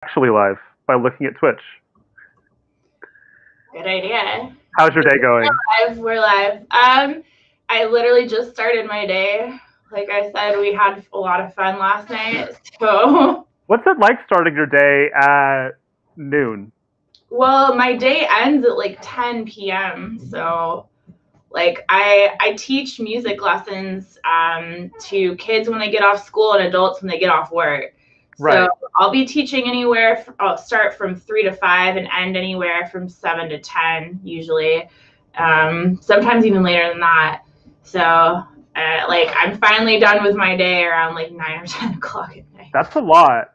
Actually live by looking at Twitch. Good idea. How's your day going? We're live. I literally just started my day. Like I said, we had a lot of fun last night. So, What's it like starting your day at noon? well, my day ends at like 10 p.m. So, like I teach music lessons to kids when they get off school and adults when they get off work. Right. So I'll be teaching anywhere. I'll start from 3 to 5 and end anywhere from 7 to 10 usually. Sometimes even later than that. So like I'm finally done with my day around like 9 or 10 o'clock at night. That's a lot.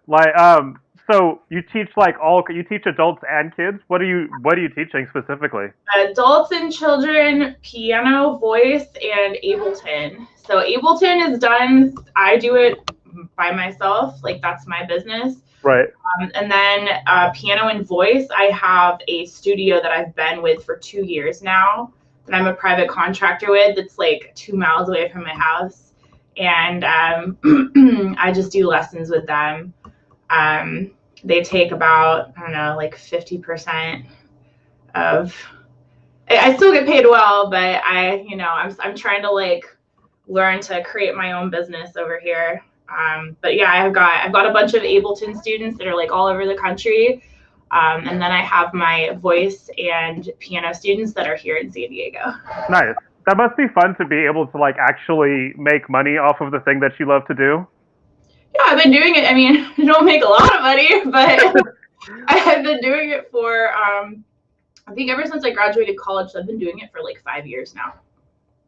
So you teach you teach adults and kids? What are you teaching specifically? Adults and children, piano, voice, and Ableton. So Ableton is done. I do it by myself. Like that's my business. Right. And then piano and voice, I have a studio that I've been with for 2 years now that I'm a private contractor with. That's like 2 miles away from my house. And I just do lessons with them. They take about, I don't know, like 50% of, I still get paid well, but I'm trying to like learn to create my own business over here. But yeah, I've got a bunch of Ableton students that are like all over the country. And then I have my voice and piano students that are here in San Diego. Nice. That must be fun to be able to like actually make money off of the thing that you love to do. Yeah, I've been doing it. I mean, I don't make a lot of money, but I've been doing it for, I think ever since I graduated college, so I've been doing it for like 5 years now.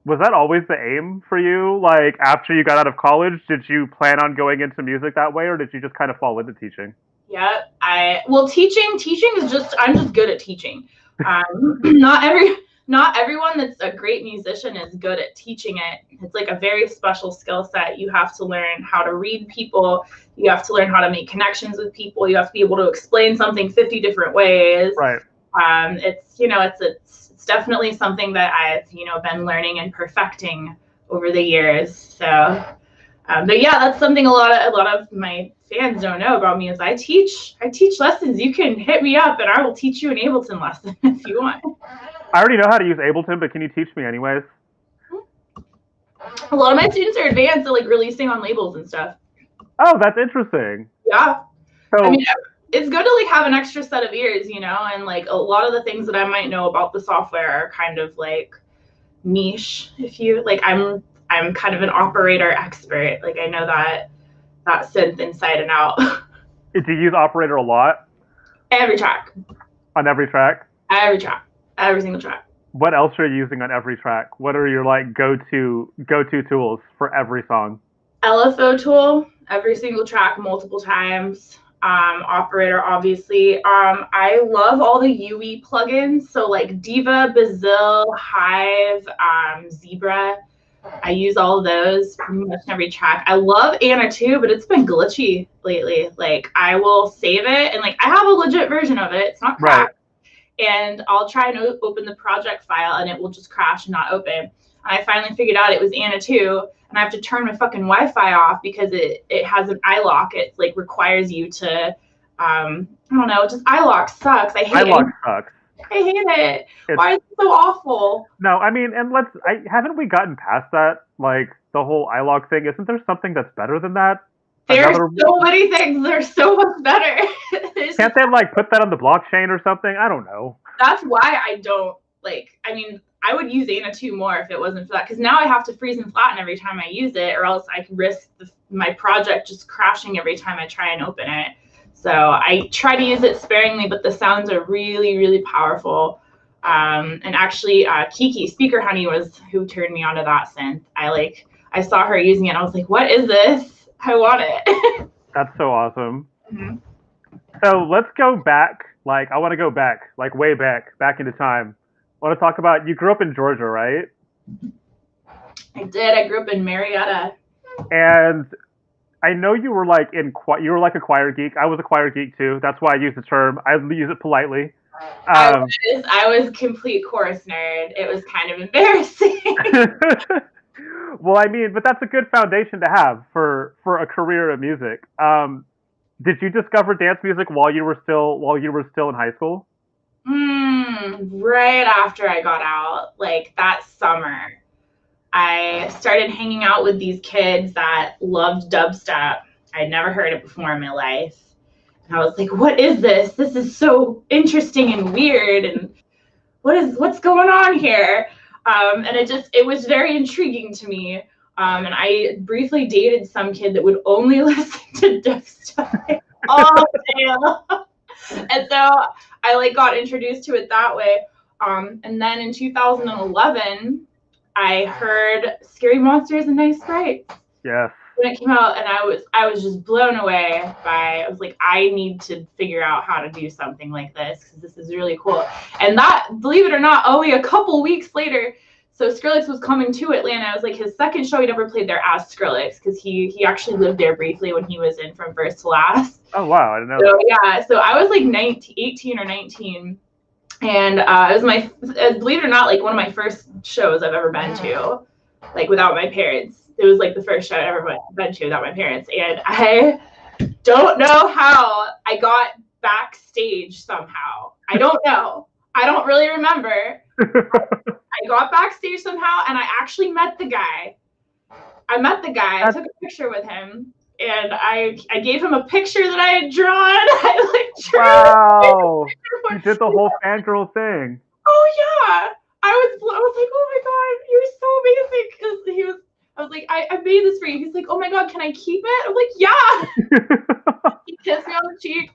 Was that always the aim for you? Like after you got out of college, did you plan on going into music that way, or did you just kind of fall into teaching? Yeah, teaching is just, I'm just good at teaching. Not everyone that's a great musician is good at teaching it. It's like a very special skill set. You have to learn how to read people. You have to learn how to make connections with people. You have to be able to explain something 50 different ways. Right. It's definitely something that I've, been learning and perfecting over the years. So, but yeah, that's something a lot of my fans don't know about me is I teach lessons. You can hit me up and I will teach you an Ableton lesson if you want. I already know how to use Ableton, but can you teach me anyways? A lot of my students are advanced at like releasing on labels and stuff. Oh, that's interesting. Yeah. So, I mean, it's good to like have an extra set of ears, and like a lot of the things that I might know about the software are kind of like niche. If you like, I'm kind of an operator expert. Like I know that synth inside and out. Do you use operator a lot? Every track. On every track? Every track. Every single track. What else are you using on every track? What are your like go-to tools for every song? LFO tool, every single track, multiple times. Operator, obviously. I love all the UE plugins. So like Diva, Bazille, Hive, Zebra. I use all of those pretty much in every track. I love Anna too, but it's been glitchy lately. Like I will save it and like I have a legit version of it. It's not cracked. Right. And I'll try and open the project file and it will just crash and not open. And I finally figured out it was Anna too, and I have to turn my fucking Wi-Fi off because it has an iLock. It like requires you to I don't know, just iLock sucks. I hate iLock sucks. I hate it. Why is it so awful? No, I mean, and haven't we gotten past that? Like the whole iLock thing. Isn't there something that's better than that? There's so many things that are so much better. Can't they like put that on the blockchain or something? I don't know. That's why I don't like. I mean, I would use Ana 2 more if it wasn't for that, because now I have to freeze and flatten every time I use it, or else I can risk my project just crashing every time I try and open it. So I try to use it sparingly, but the sounds are really, really powerful. And actually, Kiki Speaker Honey was who turned me onto that synth. I saw her using it. And I was like, "What is this? I want it." That's so awesome. Mm-hmm. So let's go back. Like I want to go back, like way back into time. I want to talk about, you grew up in Georgia, right? I did. I grew up in Marietta. And I know you were like a choir geek. I was a choir geek too. That's why I use the term. I use it politely. I was a complete chorus nerd. It was kind of embarrassing. Well, I mean, but that's a good foundation to have for a career in music. Did you discover dance music while you were still in high school? Right after I got out, like that summer, I started hanging out with these kids that loved dubstep. I'd never heard it before in my life. And I was like, what is this? This is so interesting and weird. And what's going on here? And it was very intriguing to me. And I briefly dated some kid that would only listen to dubstep all day long. And so I like got introduced to it that way. And then in 2011, I heard Scary Monsters and Nice Sprites Yes. when it came out, and I was just blown away by. I was like, I need to figure out how to do something like this because this is really cool. And that, believe it or not, only a couple weeks later. So Skrillex was coming to Atlanta. It was like his second show he'd ever played there as Skrillex because he actually lived there briefly when he was in From First to Last. Oh wow, I didn't know So that. yeah, so I was like 18 or 19, and it was my, believe it or not, like one of my first shows I've ever been to, like without my parents. It was like the first show I ever been to without my parents, and I don't know how I got backstage somehow. I don't know. I don't really remember. I got backstage somehow, and I actually met the guy. I took a picture with him, and I gave him a picture that I had drawn. I like drew Wow, you did the whole fangirl thing. Oh yeah, I was like, oh my god, you're so amazing. Because I was like, I made this for you. He's like, oh my god, can I keep it? I'm like, yeah. He kissed me on the cheek.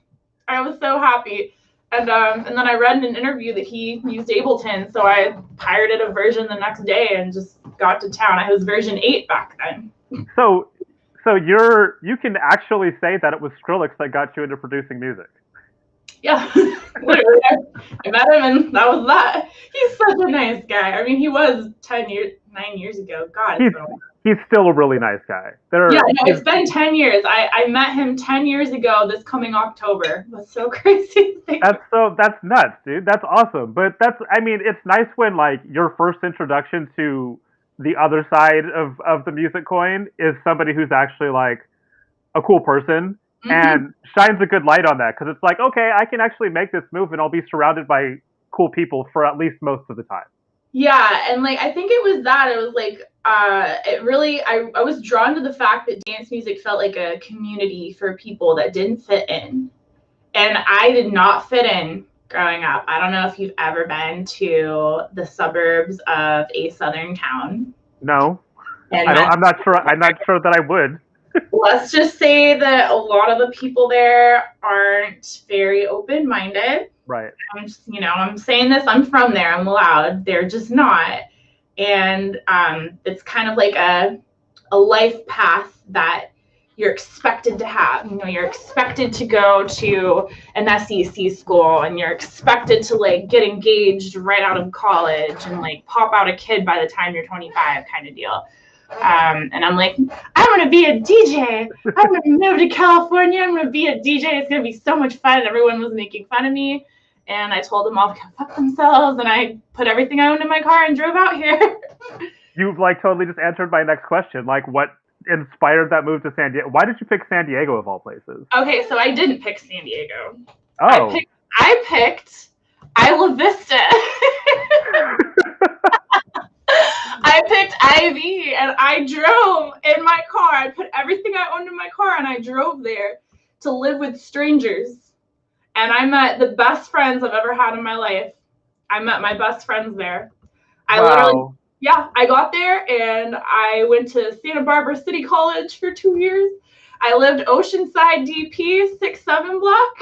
I was so happy. And then I read in an interview that he used Ableton, so I pirated a version the next day and just got to town. I was version 8 back then. So, you can actually say that it was Skrillex that got you into producing music. Yeah, literally. I met him and that was that. He's such a nice guy. I mean, he was 9 years ago. God, He's it's been a while. he's still a really nice guy. Yeah, no, it's been 10 years. I met him 10 years ago this coming October. That's so crazy. That's nuts, dude. That's awesome. But I mean, it's nice when like your first introduction to the other side of the music coin is somebody who's actually like a cool person and shines a good light on that because it's like, okay, I can actually make this move and I'll be surrounded by cool people for at least most of the time. Yeah, and like I think it was that. It was like it really I was drawn to the fact that dance music felt like a community for people that didn't fit in. And I did not fit in growing up. I don't know if you've ever been to the suburbs of a southern town. No, And I don't. I'm not sure. I'm not sure that I would. let's just say that a lot of the people there aren't very open-minded. Right. I'm saying this, I'm from there, I'm loud. They're just not. And it's kind of like a life path that you're expected to have. You're expected to go to an SEC school and you're expected to like get engaged right out of college and like pop out a kid by the time you're 25 kind of deal. And I'm like, I'm going to be a DJ. I'm going to move to California. I'm going to be a DJ. It's going to be so much fun. And everyone was making fun of me. And I told them all to go fuck themselves. And I put everything I owned in my car and drove out here. You've like totally just answered my next question. Like, what inspired that move to San Diego? Why did you pick San Diego of all places? Okay, so I didn't pick San Diego. Oh. I picked Isla Vista. I picked Ivy and I drove in my car. I put everything I owned in my car and I drove there to live with strangers. And I met the best friends I've ever had in my life. I met my best friends there. Wow. I got there and I went to Santa Barbara City College for 2 years. I lived Oceanside DP 6-7 block.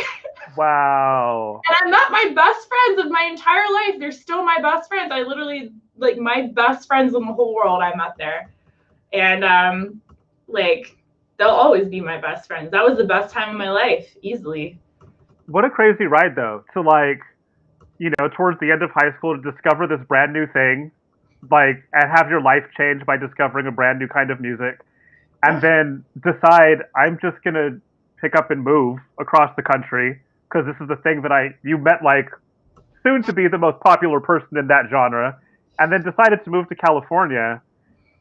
Wow. And I met my best friends of my entire life. They're still my best friends. I literally, like, my best friends in the whole world I met there. And, they'll always be my best friends. That was the best time of my life, easily. What a crazy ride, though, to, towards the end of high school to discover this brand new thing, and have your life change by discovering a brand new kind of music. And then decide, I'm just going to pick up and move across the country because this is the thing that you met, soon to be the most popular person in that genre, and then decided to move to California,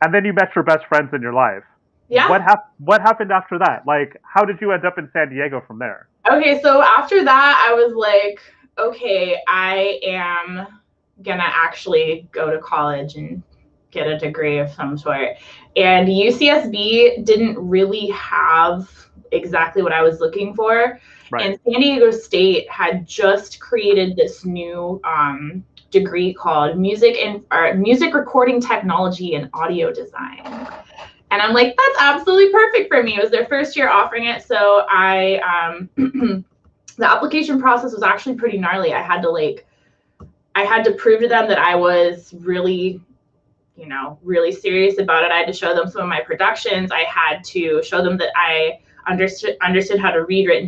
and then you met your best friends in your life. Yeah. What happened after that? Like, how did you end up in San Diego from there? Okay, so after that, I was like, okay, I am gonna actually go to college and get a degree of some sort. And UCSB didn't really have exactly what I was looking for. Right. And San Diego State had just created this new degree called music recording technology and audio design. And I'm like, that's absolutely perfect for me. It was their first year offering it. So the application process was actually pretty gnarly. I had to prove to them that I was really, really serious about it. I had to show them some of my productions. I had to show them that I understood how to read written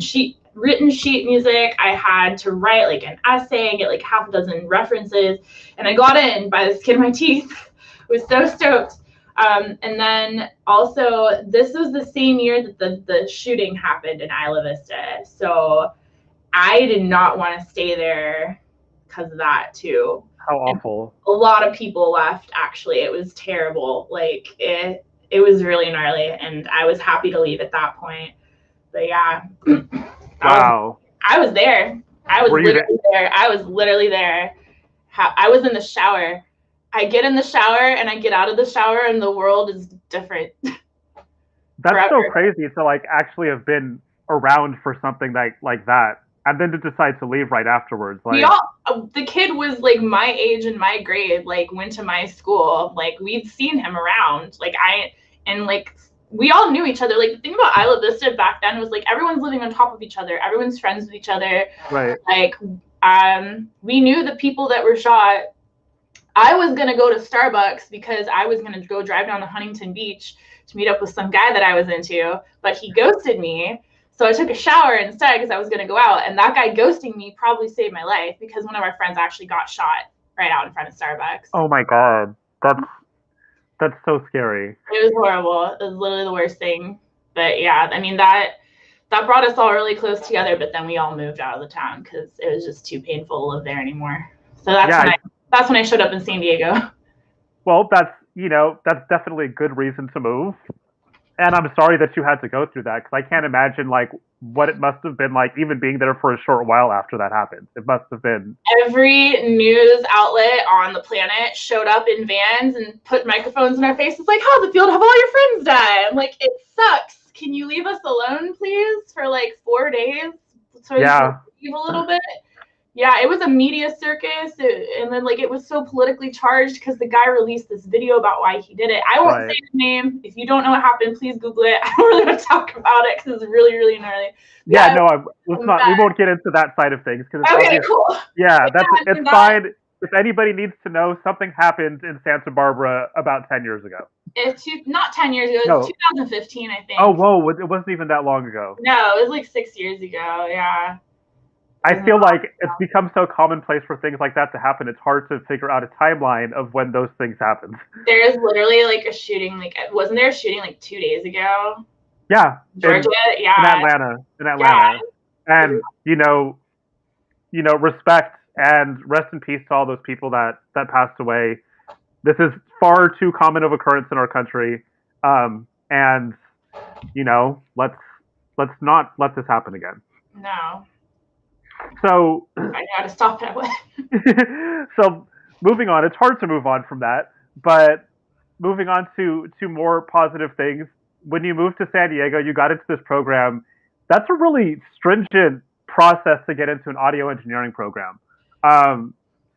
sheet music. I had to write like an essay and get like half a dozen references. And I got in by the skin of my teeth. I was so stoked. And then also, this was the same year that the shooting happened in Isla Vista. So I did not want to stay there because of that too. How awful. And a lot of people left, actually. It was terrible. Like, it was really gnarly, and I was happy to leave at that point. But yeah. Wow. I was there. I was literally there. I was literally there. I was in the shower. I get in the shower and I get out of the shower and the world is different. That's forever. So crazy to like actually have been around for something like that and then to decide to leave right afterwards. Like the kid was like my age and my grade, like went to my school. Like we'd seen him around. We all knew each other. Like the thing about Isla Vista back then was like everyone's living on top of each other. Everyone's friends with each other. Right. Like we knew the people that were shot. I was going to go to Starbucks because I was going to go drive down to Huntington Beach to meet up with some guy that I was into, but he ghosted me. So I took a shower instead because I was going to go out. And that guy ghosting me probably saved my life because one of our friends actually got shot right out in front of Starbucks. Oh my God. That's so scary. It was horrible. It was literally the worst thing. But yeah, I mean, that brought us all really close together, but then we all moved out of the town because it was just too painful to live there anymore. So that's when I showed up in San Diego. Well, that's definitely a good reason to move. And I'm sorry that you had to go through that because I can't imagine like what it must have been like even being there for a short while after that happened. It must have been. Every news outlet on the planet showed up in vans and put microphones in our faces like, how's it feel to have all your friends die? I'm like, it sucks. Can you leave us alone, please, for like 4 days? So we can leave a little bit. Yeah, it was a media circus, and then like it was so politically charged because the guy released this video about why he did it. I won't say his name. If you don't know what happened, please Google it. I don't really want to talk about it because it's really, really gnarly. Yeah, no, we won't get into that side of things. Okay, cool. Yeah, it's fine. If anybody needs to know, something happened in Santa Barbara about 10 years ago. It's not 10 years ago. It was 2015, I think. Oh, whoa, it wasn't even that long ago. No, it was like 6 years ago. Yeah. I feel like it's become so commonplace for things like that to happen. It's hard to figure out a timeline of when those things happened. There's literally like a shooting. Like, wasn't there a shooting like 2 days ago? Yeah, Georgia. In Atlanta. Yeah. And respect and rest in peace to all those people that passed away. This is far too common of occurrence in our country, and let's not let this happen again. No. So I got to stop that way. So moving on, it's hard to move on from that, but moving on to more positive things. When you moved to San Diego, you got into this program. That's a really stringent process to get into an audio engineering program.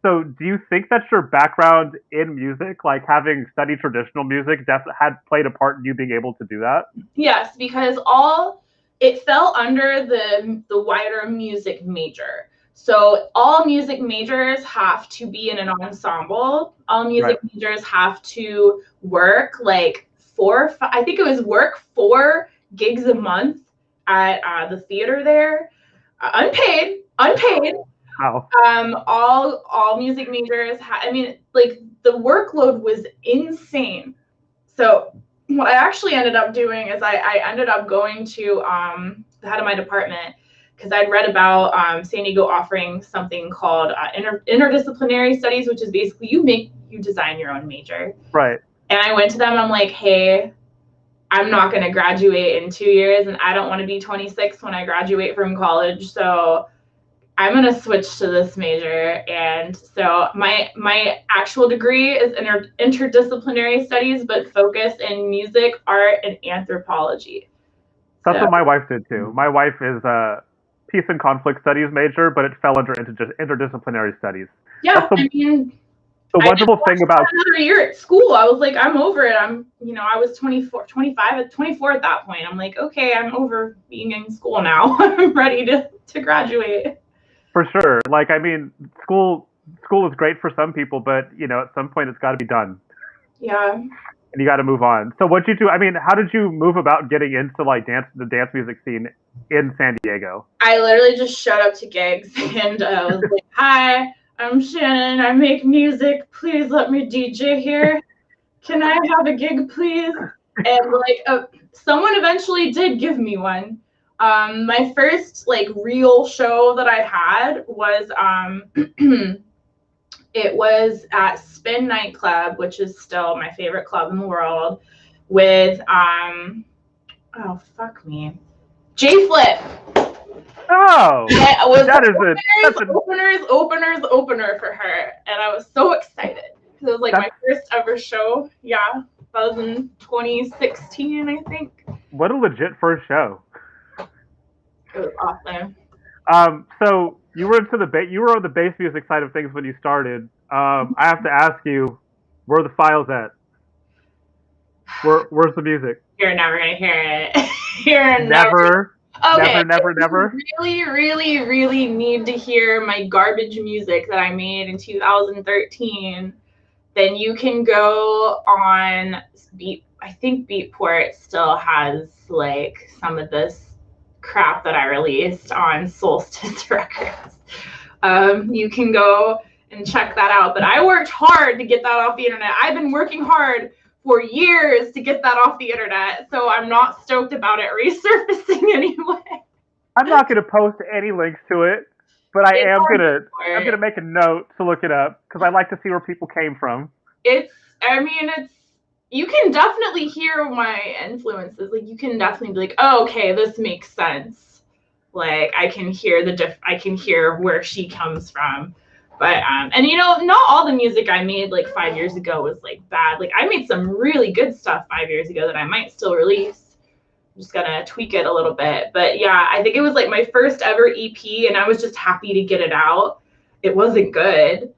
So do you think that your background in music, like having studied traditional music, had played a part in you being able to do that? Yes, because it fell under the wider music major. So all music majors have to be in an ensemble. All music majors have to work like 4 gigs a month at the theater there, unpaid. Wow. All music majors. The workload was insane. So what I actually ended up doing is I ended up going to the head of my department because I'd read about San Diego offering something called interdisciplinary studies, which is basically you design your own major. Right. And I went to them. I'm like, hey, I'm not going to graduate in 2 years, and I don't want to be 26 when I graduate from college. So I'm going to switch to this major. And so my actual degree is interdisciplinary studies, but focus in music, art, and anthropology. That's what my wife did too. My wife is a peace and conflict studies major, but it fell under interdisciplinary studies. Yeah, The wonderful thing about another year at school, I was like, I'm over it. I was 24, 25, 24 at that point. I'm like, okay, I'm over being in school now. I'm ready to graduate. For sure. Like, I mean, school is great for some people, but at some point it's got to be done. Yeah. And you got to move on. So what'd you do? I mean, how did you move about getting into like the dance music scene in San Diego? I literally just showed up to gigs and was like, hi, I'm Shannon. I make music. Please let me DJ here. Can I have a gig, please? And like, someone eventually did give me one. My first like real show that I had was it was at Spin Nightclub, which is still my favorite club in the world, with oh fuck me, J Flip. Oh, I was opener for her, and I was so excited because it was like my first ever show. Yeah, that was in 2016, I think. What a legit first show! It was awesome. So you were you were on the bass music side of things when you started. I have to ask you, where are the files at? Where's the music? You're never gonna hear it. You're never. Okay. Never. Really need to hear my garbage music that I made in 2013. Then you can go on I think Beatport still has like some of this crap that I released on Solstice Records. You can go and check that out. But I worked hard to get that off the internet. I've been working hard for years to get that off the internet, so I'm not stoked about it resurfacing anyway. I'm not going to post any links to it, but I'm gonna make a note to look it up because I like to see where people came from. You can definitely hear my influences. Like you can definitely be like, oh, okay, this makes sense. Like I can hear I can hear where she comes from. But and not all the music I made like 5 years ago was like bad. Like I made some really good stuff 5 years ago that I might still release. I'm just gonna tweak it a little bit. But yeah, I think it was like my first ever EP, and I was just happy to get it out. It wasn't good,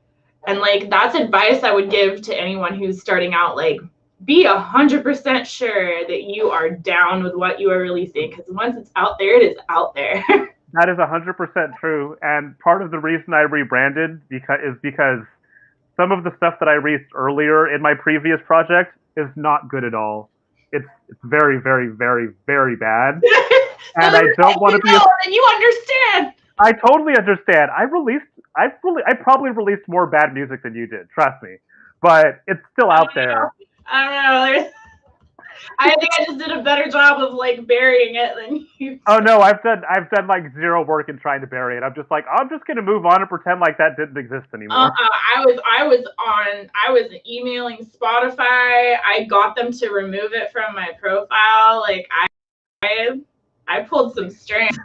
and like that's advice I would give to anyone who's starting out. Like, be 100% sure that you are down with what you are releasing, because once it's out there, it is out there. That is 100% true, and part of the reason I rebranded is because some of the stuff that I released earlier in my previous project is not good at all. It's very, very, very, very bad, and I don't want to be. And you understand. I totally understand. I probably released more bad music than you did. Trust me, but it's still out there. I don't know. I think I just did a better job of like burying it than you. Oh no, I've done like zero work in trying to bury it. I'm just gonna move on and pretend like that didn't exist anymore. I was emailing Spotify. I got them to remove it from my profile. Like I pulled some strings.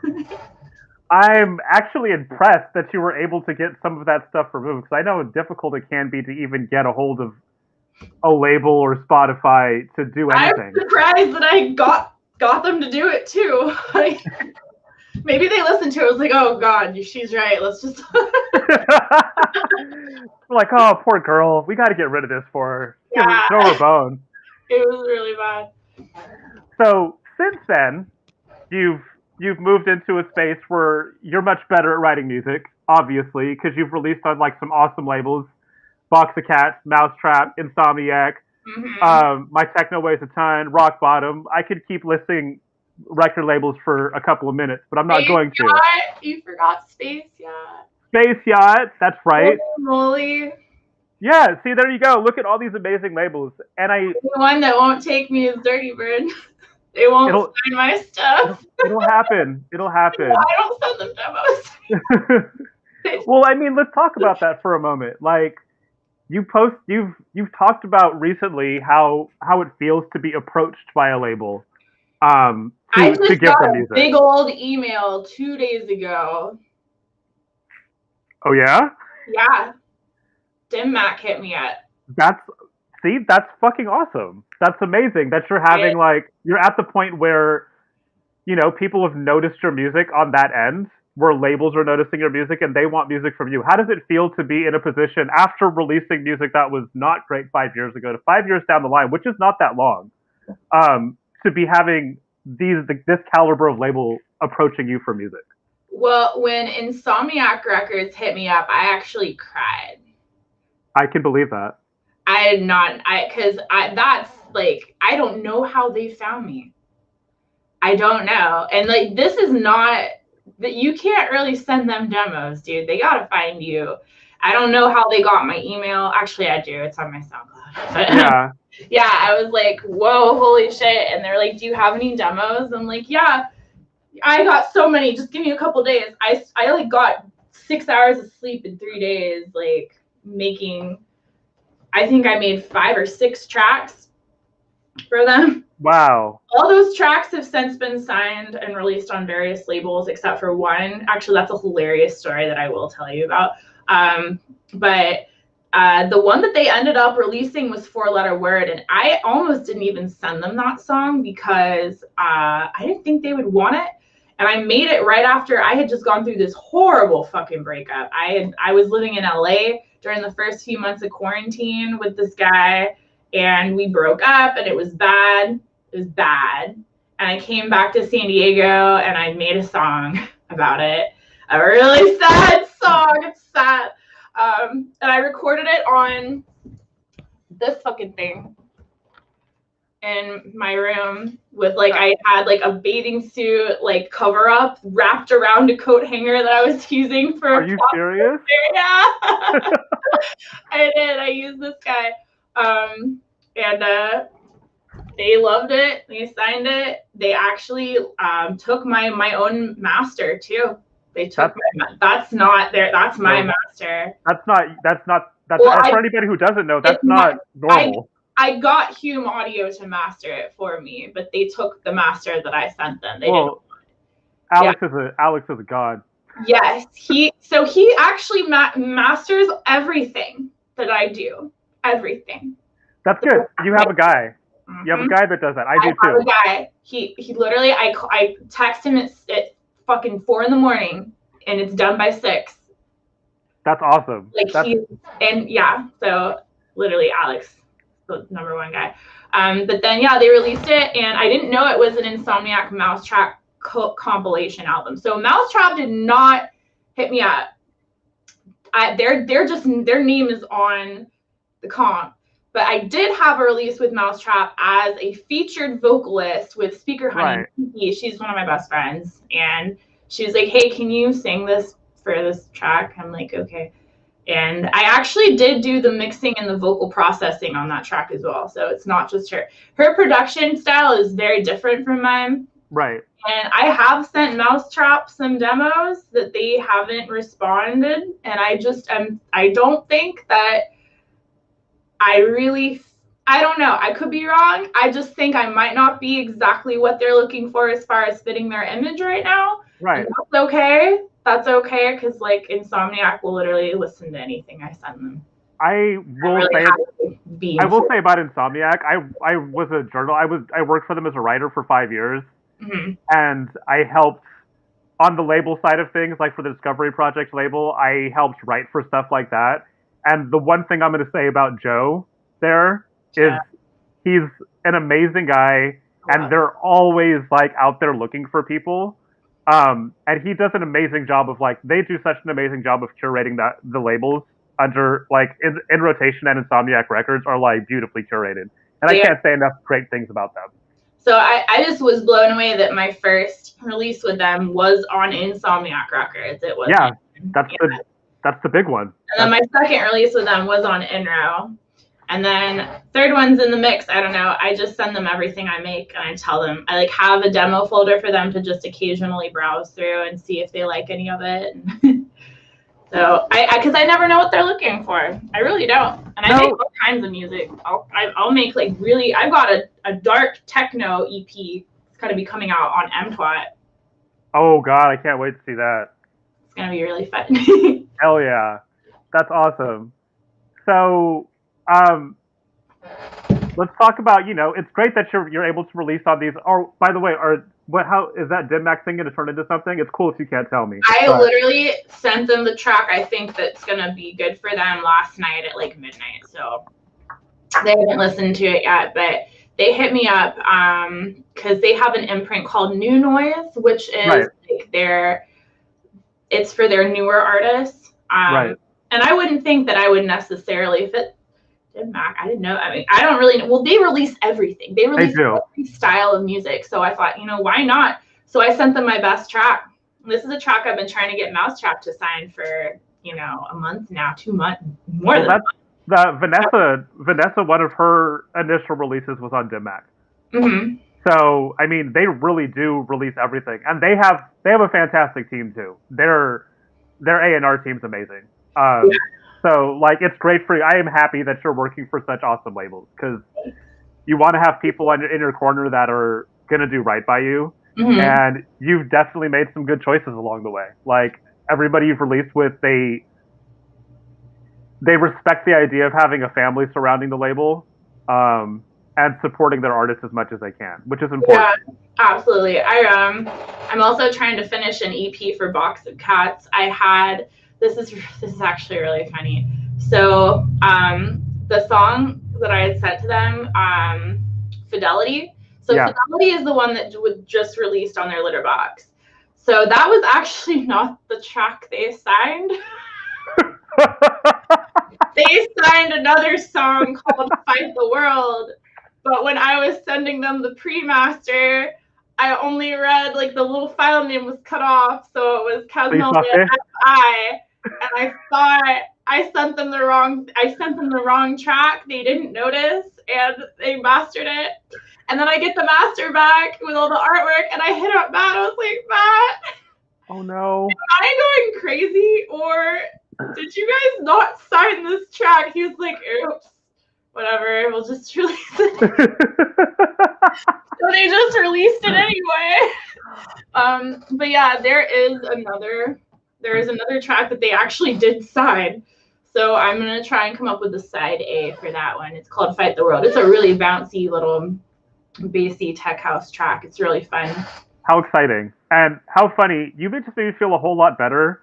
I'm actually impressed that you were able to get some of that stuff removed, because I know how difficult it can be to even get a hold of a label or Spotify to do anything. I'm surprised that I got them to do it too. Like, maybe they listened to it. I was like, oh God, she's right. Let's just. Like, oh, poor girl. We got to get rid of this for her. Yeah. Throw her a bone. It was really bad. So since then, you've moved into a space where you're much better at writing music, obviously, because you've released on like some awesome labels. Box of Cats, Mousetrap, Insomniac, My Techno Weighs a Ton, Rock Bottom. I could keep listing record labels for a couple of minutes, but I'm not going to. You forgot Space Yacht. Space Yacht, that's right. Holy. Yeah, see, there you go. Look at all these amazing labels. And the one that won't take me is Dirty Bird. They won't sign my stuff. It'll happen. It'll happen. I don't send them demos. Well, I mean, let's talk about that for a moment. Like, you've talked about recently how it feels to be approached by a label I to just give got them a music. big old email 2 days ago. Oh yeah? Yeah. Dim Mac hit me up. That's that's fucking awesome. That's amazing that you're having like you're at the point where people have noticed your music on that end, where labels are noticing your music and they want music from you. How does it feel to be in a position after releasing music that was not great 5 years ago to 5 years down the line, which is not that long, to be having this caliber of label approaching you for music? Well, when Insomniac Records hit me up, I actually cried. I can believe that. Because that's like, I don't know how they found me. I don't know. And like, this is not that you can't really send them demos, dude. They gotta find you. I don't know how they got my email. Actually, I do. It's on my SoundCloud. But, Yeah. yeah, I was like, whoa, holy shit. And they're like, do you have any demos? I'm like, yeah, I got so many. Just give me a couple days. I like got 6 hours of sleep in 3 days, like making, I think I made 5 or 6 tracks for them. Wow. All those tracks have since been signed and released on various labels, except for one. Actually, that's a hilarious story that I will tell you about. But the one that they ended up releasing was 4-Letter Word, and I almost didn't even send them that song because I didn't think they would want it. And I made it right after I had just gone through this horrible fucking breakup. I was living in LA during the first few months of quarantine with this guy, and we broke up, and it was bad. It was bad. And I came back to San Diego, and I made a song about it. A really sad song. It's sad. And I recorded it on this fucking thing in my room with like, I had like a bathing suit like cover up wrapped around a coat hanger that I was using for. Are you serious? Yeah. I did. I used this guy. And they loved it. They signed it. They actually took my own master too. They took that's not their, that's my master. Well, for anybody who doesn't know, that's not normal. I got Hume Audio to master it for me, but they took the master that I sent them. They didn't. Alex is a god. Yes, he actually masters everything that I do. Everything. That's good. You have a guy. Mm-hmm. You have a guy that does that. I do too. Have a guy. He literally, I text him at fucking 4 a.m, and it's done by 6. That's awesome. Like so literally Alex, the #1 guy. But then they released it, and I didn't know it was an Insomniac Mousetrap compilation album. So Mousetrap did not hit me up. Their name is on the comp. But I did have a release with Mousetrap as a featured vocalist with Speaker Honey. Right. She's one of my best friends. And she was like, hey, can you sing this for this track? I'm like, okay. And I actually did do the mixing and the vocal processing on that track as well. So it's not just her. Her production style is very different from mine. Right. And I have sent Mousetrap some demos that they haven't responded. And I don't think that I don't know. I could be wrong. I just think I might not be exactly what they're looking for as far as fitting their image right now. Right. And that's okay. That's okay, because like Insomniac will literally listen to anything I send them. I will say about Insomniac, I was a journal. I worked for them as a writer for 5 years, mm-hmm. and I helped on the label side of things, like for the Discovery Project label. I helped write for stuff like that. And the one thing I'm going to say about Joe there is he's an amazing guy, and they're always like out there looking for people. And he does an amazing job of they do such an amazing job of curating the labels under in rotation, and Insomniac Records are beautifully curated. And I can't say enough great things about them. So I just was blown away that my first release with them was on Insomniac Records. It was that's the big one. And then my second release with them was on Inro. And then third one's in the mix. I don't know. I just send them everything I make, and I tell them. I have a demo folder for them to just occasionally browse through and see if they like any of it. So because I never know what they're looking for. I really don't. And I make all kinds of music. I'll make like really. I've got a dark techno EP. It's gonna be coming out on MTWAT. Oh God, I can't wait to see that. It's gonna be really fun. Hell yeah, that's awesome. So, let's talk about, it's great that you're able to release on these. Or by the way, how is that DimMac thing going to turn into something? It's cool if you can't tell me. I literally sent them the track I think that's gonna be good for them last night at like midnight. So they haven't listened to it yet, but they hit me up because they have an imprint called New Noise, which is like it's for their newer artists. Right. And I wouldn't think that I would necessarily fit DimMac. I didn't know. I mean, I don't really know. Well, they release everything. They release every style of music. So I thought, why not? So I sent them my best track. This is a track I've been trying to get Mousetrap to sign for, a month now, 2 months, more than that. Vanessa, one of her initial releases was on DimMac. Mm-hmm. So, I mean, they really do release everything. And they have a fantastic team, too. Their A&R team's amazing. So, like, it's great for you. I am happy that you're working for such awesome labels, because you want to have people in your corner that are going to do right by you. Mm-hmm. And you've definitely made some good choices along the way. Like, everybody you've released with, they respect the idea of having a family surrounding the label, and supporting their artists as much as they can, which is important. Yeah, absolutely. I'm also trying to finish an EP for Box of Cats. This is actually really funny. So the song that I had sent to them, Fidelity. So Fidelity is the one that was just released on their litter box. So that was actually not the track they signed. They signed another song called Fight the World. But when I was sending them the pre-master, I only read, like, the little file name was cut off. So it was Casmalia FI. And I thought I sent them the wrong track. They didn't notice, and they mastered it. And then I get the master back with all the artwork, and I hit up Matt. I was like, Matt, oh no, am I going crazy, or did you guys not sign this track? He was like, oops, whatever, we'll just release it. So they just released it anyway. But yeah, there is another track that they actually did sign. So I'm going to try and come up with a side A for that one. It's called Fight the World. It's a really bouncy little bassy tech house track. It's really fun. How exciting. And how funny. You just made me feel a whole lot better,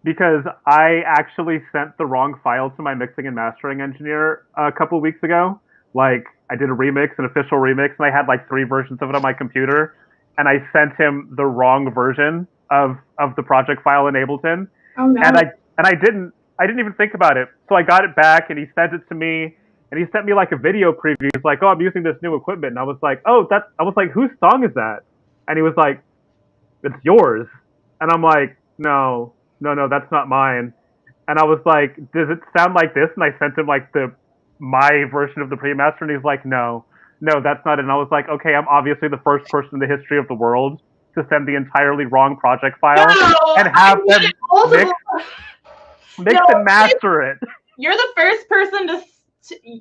because I actually sent the wrong file to my mixing and mastering engineer a couple weeks ago. Like, I did an official remix, and I had like 3 versions of it on my computer, and I sent him the wrong version of the project file in Ableton. Oh no. And I didn't even think about it. So I got it back, and he sent it to me, and he sent me like a video preview. He's like, oh, I'm using this new equipment. And I was like, whose song is that? And he was like, it's yours. And I'm like, no, that's not mine. And I was like, does it sound like this? And I sent him like my version of the pre-master, and he's like, no, that's not it. And I was like, okay, I'm obviously the first person in the history of the world to send the entirely wrong project file and have them mix and master it. You're the first person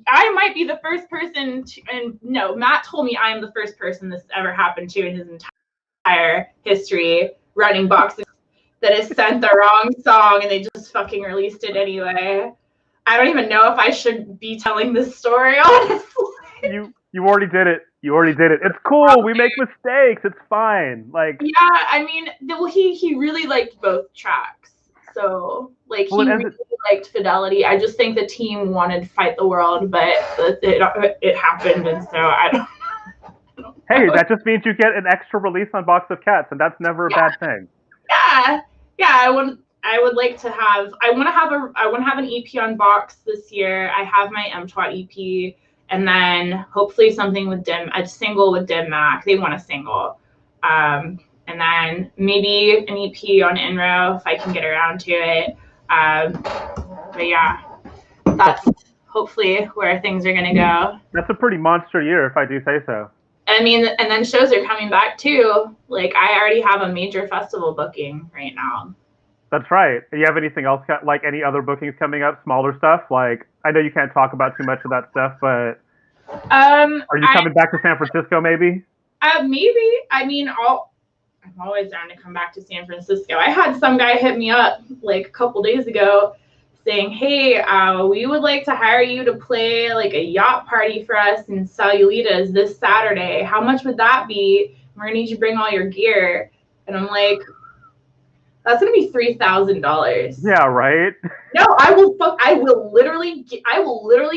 I might be the first person and no, Matt told me I am the first person this ever happened to in his entire history running boxes that has sent the wrong song and they just fucking released it anyway. I don't even know if I should be telling this story, honestly. You already did it. It's cool. We make mistakes. It's fine. Like, yeah, I mean, he really liked both tracks. So, like, he really liked Fidelity. I just think the team wanted Fight the World, but it happened, and so I don't know. Hey, that just means you get an extra release on Box of Cats, and that's never a bad thing. Yeah. I would like to have. I want to have an EP on Box this year. I have my MTWAT EP. And then hopefully something with a single with DimMac. They want a single. And then maybe an EP on Inro if I can get around to it. But yeah, that's hopefully where things are going to go. That's a pretty monster year, if I do say so. I mean, and then shows are coming back too. Like, I already have a major festival booking right now. That's right. You have anything else, like any other bookings coming up, smaller stuff? Like, I know you can't talk about too much of that stuff, but are you I coming back to San Francisco maybe? maybe. I mean, I'm always down to come back to San Francisco. I had some guy hit me up like a couple days ago saying, hey, we would like to hire you to play like a yacht party for us in Salulitas this Saturday. How much would that be? We're gonna need you to bring all your gear. And I'm like, that's gonna be $3,000. Yeah, right. No, I will literally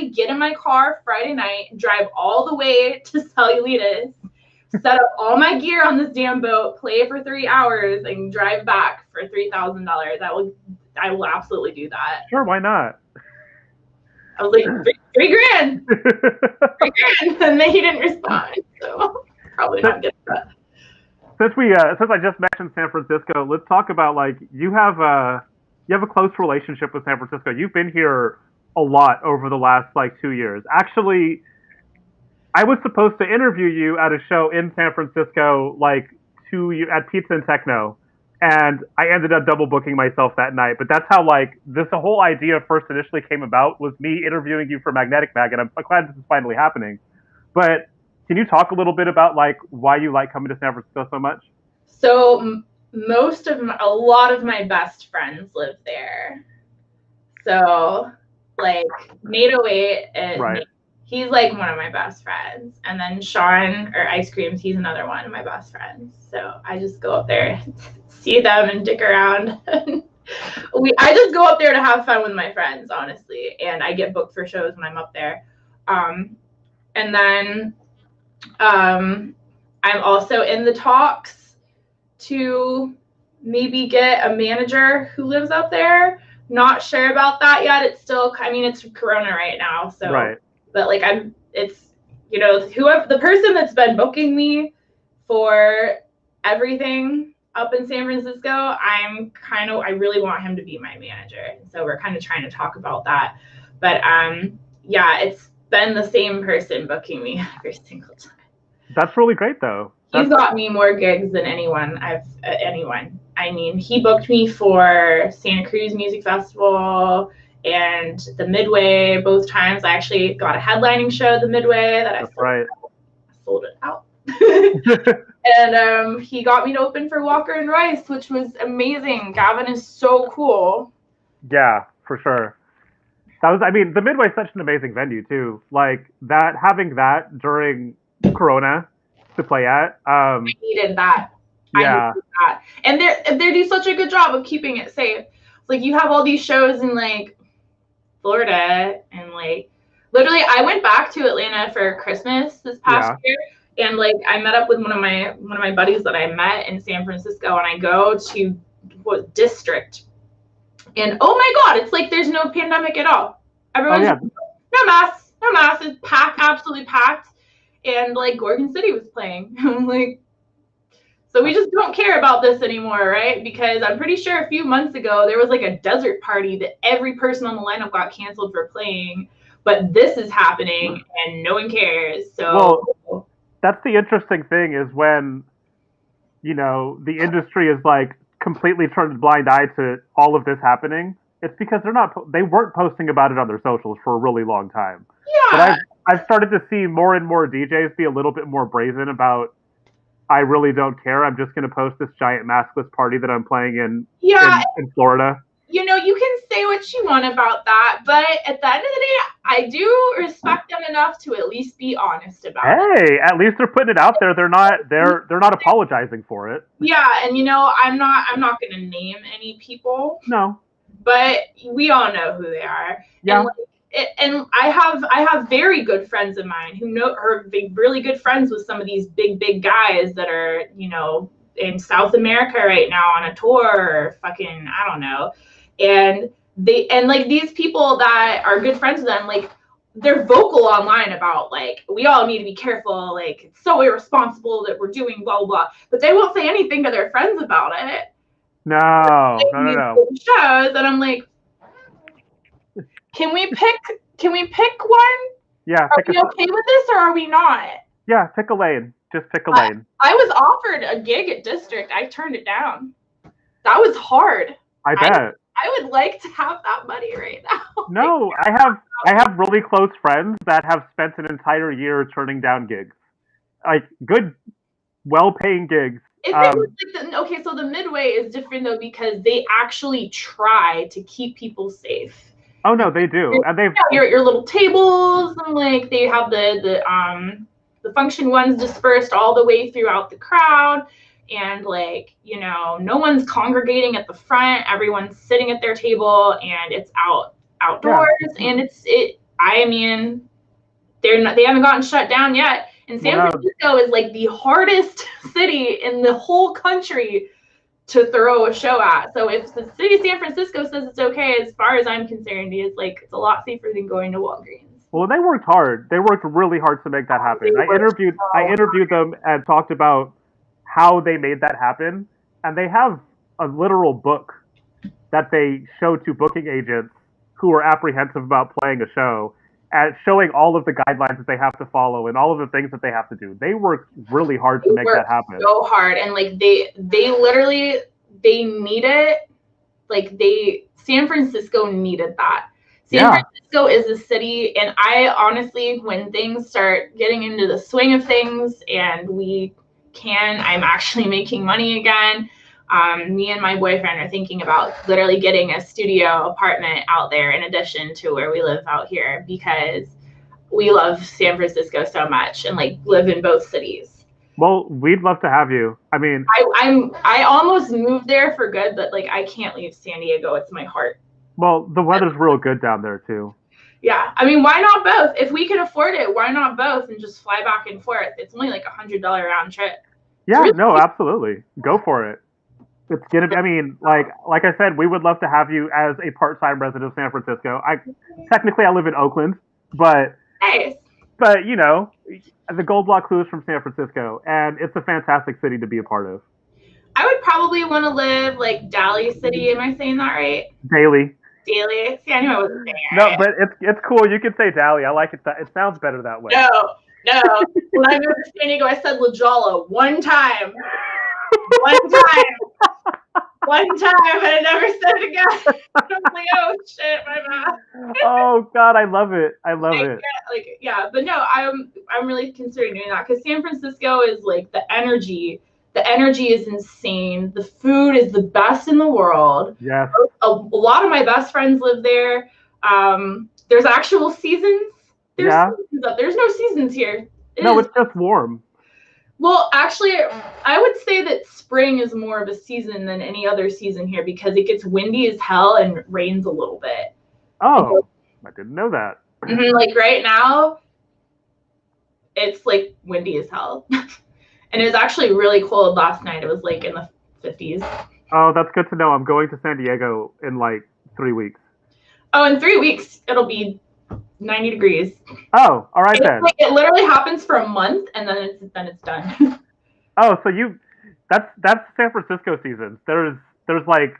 get in my car Friday night, drive all the way to Salulitas, set up all my gear on this damn boat, play for 3 hours, and drive back for $3,000. I will absolutely do that. Sure, why not? I was like, three grand, and then he didn't respond, so probably not getting that. Since I just mentioned San Francisco, let's talk about like you have a close relationship with San Francisco. You've been here a lot over the last like 2 years. Actually, I was supposed to interview you at a show in San Francisco like at Pizza and Techno, and I ended up double booking myself that night. But that's how like the whole idea first initially came about, was me interviewing you for Magnetic Mag, and I'm glad this is finally happening. But can you talk a little bit about like why you like coming to San Francisco so much? So a lot of my best friends live there. So like Nate 08 and Right. he's like one of my best friends. And then Sean or Ice Creams, he's another one of my best friends. So I just go up there, see them and dick around. I just go up there to have fun with my friends, honestly. And I get booked for shows when I'm up there. And then I'm also in the talks to maybe get a manager who lives up there. Not sure about that yet. It's still, I mean, it's Corona right now. So, right. But like whoever the person that's been booking me for everything up in San Francisco, I really want him to be my manager. So we're kind of trying to talk about that. But yeah, it's been the same person booking me every single time. That's really great, though. He's got me more gigs than anyone. I mean, he booked me for Santa Cruz Music Festival and the Midway both times. I actually got a headlining show at the Midway that I sold it out. And he got me to open for Walker and Rice, which was amazing. Gavin is so cool. Yeah, for sure. The Midway is such an amazing venue too. Like that, having that during Corona to play at. I needed that. Yeah. And they do such a good job of keeping it safe. Like you have all these shows in like Florida, and like literally I went back to Atlanta for Christmas this past year, and like I met up with one of my buddies that I met in San Francisco, and I go to District, and oh my god, it's like there's no pandemic at all. Everyone's no masks, it's packed, absolutely packed. And like Gorgon City was playing. I'm like, so we just don't care about this anymore, right? Because I'm pretty sure a few months ago there was like a desert party that every person on the lineup got canceled for playing, but this is happening and no one cares. So that's the interesting thing, is when the industry is like completely turned a blind eye to all of this happening. It's because they weren't posting about it on their socials for a really long time. Yeah. But I've started to see more and more DJs be a little bit more brazen about, I really don't care. I'm just going to post this giant maskless party that I'm playing in Florida. You can say what you want about that, but at the end of the day, I do respect them enough to at least be honest about it. Hey, at least they're putting it out there. They're not apologizing for it. Yeah, and I'm not going to name any people. No. But we all know who they are. Yeah. And I have very good friends of mine who are really good friends with some of these big guys that are, in South America right now on a tour, or fucking, I don't know. And like these people that are good friends with them, like they're vocal online about like, we all need to be careful. Like it's so irresponsible that we're doing blah, blah, blah. But they won't say anything to their friends about it. No. Shows, and I'm like, can we pick one? Yeah. Are we okay with this, or are we not? Yeah, pick a lane. Just pick a lane. I was offered a gig at District. I turned it down. That was hard. I bet. I would like to have that money right now. No, I have really close friends that have spent an entire year turning down gigs, like good, well-paying gigs. If it was like okay, so the Midway is different though because they actually try to keep people safe. Oh no, they do, and they've your little tables and like they have the function ones dispersed all the way throughout the crowd. And like, you know, no one's congregating at the front. Everyone's sitting at their table and it's outdoors. Yeah. And I mean, they haven't gotten shut down yet. And San Francisco is like the hardest city in the whole country to throw a show at. So if the city of San Francisco says it's okay, as far as I'm concerned, it's a lot safer than going to Walgreens. Well, they worked hard. They worked really hard to make that happen. I interviewed them and talked about how they made that happen, and they have a literal book that they show to booking agents who are apprehensive about playing a show, and showing all of the guidelines that they have to follow and all of the things that they have to do. They work really hard to make that happen. So hard, and like they literally need it. Like San Francisco needed that. San Francisco is a city, and I honestly, when things start getting into the swing of things, and I'm actually making money again. Me and my boyfriend are thinking about literally getting a studio apartment out there in addition to where we live out here because we love San Francisco so much and like live in both cities. Well, we'd love to have you. I mean, I almost moved there for good, but like I can't leave San Diego. It's my heart. Well, the weather's real good down there too. Yeah, I mean, why not both? If we can afford it, why not both and just fly back and forth? It's only like $100 round trip. Yeah, no, absolutely. Go for it. It's gonna be, I mean, like I said, we would love to have you as a part-time resident of San Francisco. Technically I live in Oakland, but nice. But you know, the Gold Block Crew is from San Francisco, and it's a fantastic city to be a part of. I would probably want to live like Daly City. Am I saying that right? Daly. See, I knew I wasn't saying it No, right. But it's cool. You can say Daly. I like it. It sounds better that way. No. When I moved to San Diego, I said La Jolla one time. One time, and I never said it again. I was like, oh shit, my bad. Oh God, I love it. I love it. Yeah, but no, I'm really considering doing that because San Francisco is like the energy. The energy is insane. The food is the best in the world. Yes. A lot of my best friends live there. There's actual seasons. Seasons up. There's no seasons here. It's just warm. Well, actually, I would say that spring is more of a season than any other season here because it gets windy as hell and rains a little bit. Oh, I didn't know that. Like right now, it's like windy as hell. And it was actually really cold last night. It was like in the 50s. Oh, that's good to know. I'm going to San Diego in like 3 weeks. Oh, in 3 weeks, it'll be 90 degrees. Oh, all right then. Like, it literally happens for a month, and then it's done. Oh, so that's San Francisco seasons. There's like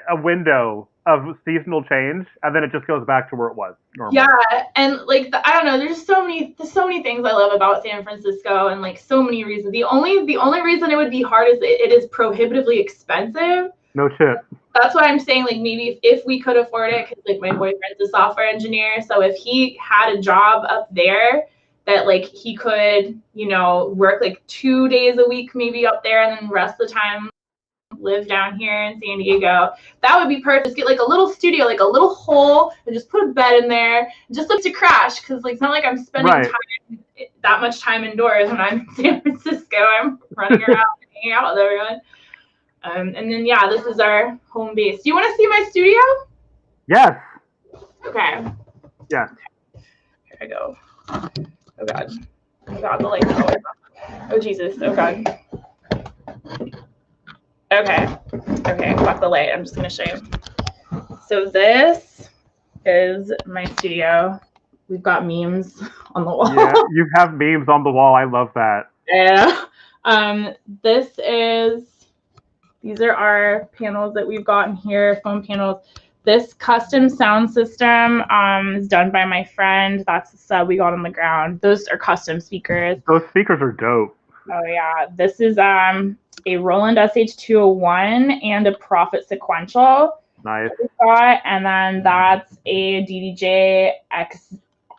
a window of seasonal change, and then it just goes back to where it was normally. Yeah, and like I don't know, there's so many things I love about San Francisco, and like so many reasons. The only reason it would be hard is it is prohibitively expensive. No shit. That's why I'm saying like maybe if we could afford it, because like my boyfriend's a software engineer, so if he had a job up there that like he could, you know, work like 2 days a week maybe up there, and then the rest of the time live down here in San Diego, that would be perfect. Just get like a little studio, like a little hole, and just put a bed in there, just like to crash, because like it's not like I'm spending that much time indoors when I'm in San Francisco. I'm running around and hanging out with everyone. And then yeah, this is our home base. Do you want to see my studio? Yes. Okay. Yeah. Here I go. Oh God. Oh God, the light's always on. Oh Jesus. Oh God. Okay, fuck the light. I'm just gonna show you. So this is my studio. We've got memes on the wall. Yeah, you have memes on the wall. I love that. Yeah. These are our panels that we've gotten here, foam panels. This custom sound system is done by my friend. That's the sub we got on the ground. Those are custom speakers. Those speakers are dope. Oh yeah, this is a Roland SH201 and a Prophet Sequential. Nice. And then that's a DDJ